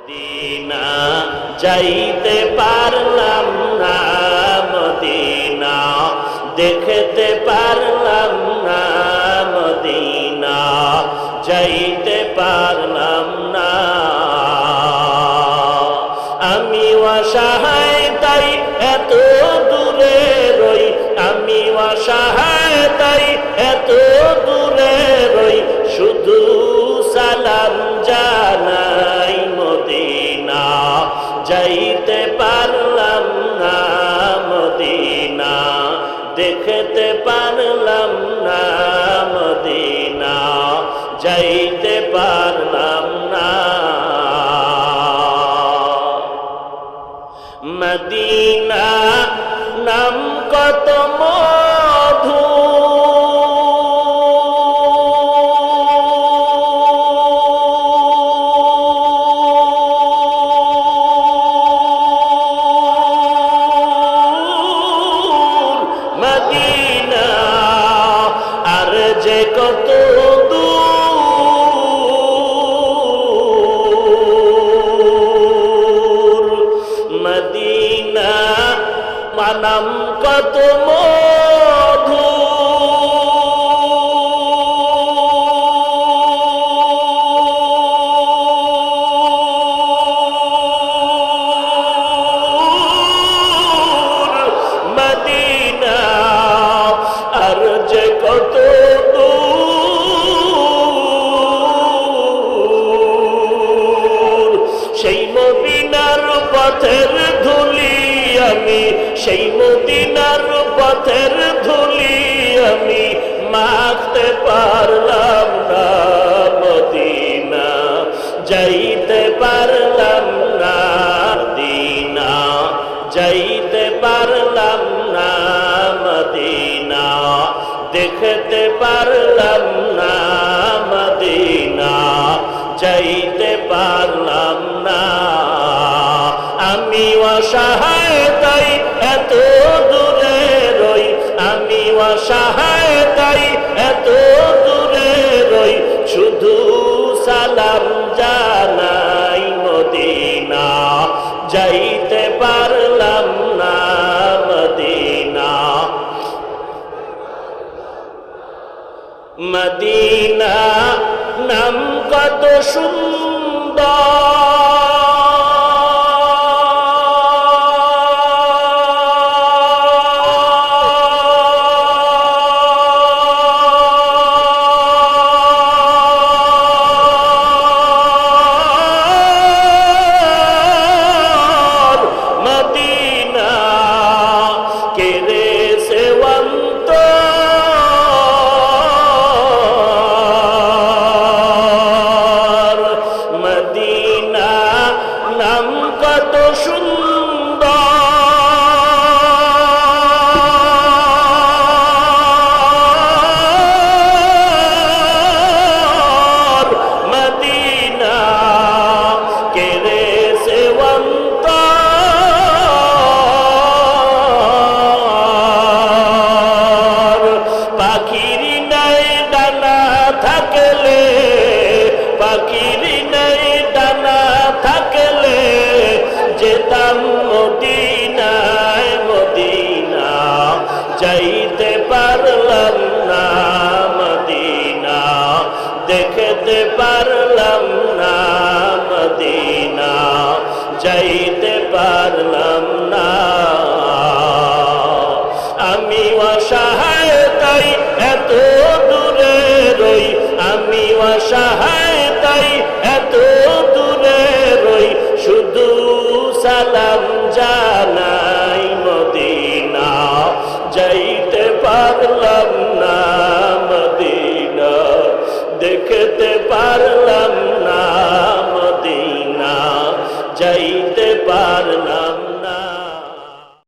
Medina যাইতে পারলাম না, মদিনা দেখতে পারলাম না, মদিনা যাইতে পারলাম না। আমি অসহায় তাই এত দূরে রই, আমি অসহায় তাই এত দূরে রই, শুধু সালাম জানাই মদিনা যাইতে পারলাম না, মদিনা দেখতে পারলাম না, মদিনা যাইতে পারলাম না। মদিনা নাম কত মধু, মদিনা আর যে কত দূর, মদিনা মানাম কত মধু, মদিনা আর যে কত দূর, সেই মদিনার পথের ধুলি আমি, সেই মদিনার পথের ধুলি আমি মাখতে পারলাম না, মদিনা যাইতে পারলাম না, মদিনা যাইতে পারলাম না, মদিনা দেখতে পারলাম না, মদিনা যাইতে পারলাম না। আমি অসহায় তাই এত দূরে রই, আমি অসহায় তাই এত দূরে রই, শুধু সালাম জানাই মদিনা যাইতে পারলাম না, মদিনা। মদিনা নাম কত সুন্দর, মদিনা কেরে সেবন্ত, মদিনা নাম কত সুন্দর, মদিনা কেরে সেবন্ত, পাখির নাই ডানা থাকলে, পাখির নাই ডানা থাকলে যেতাম মদিনায়, মদিনা যাইতে পারলাম না, মদিনা দেখতে পারলাম না, মদিনা যাইতে পারলাম না। আমি অসহায় তাই এত দূরে রই, আমি অসহায় তাই এত দূরে রই, শুধু সালাম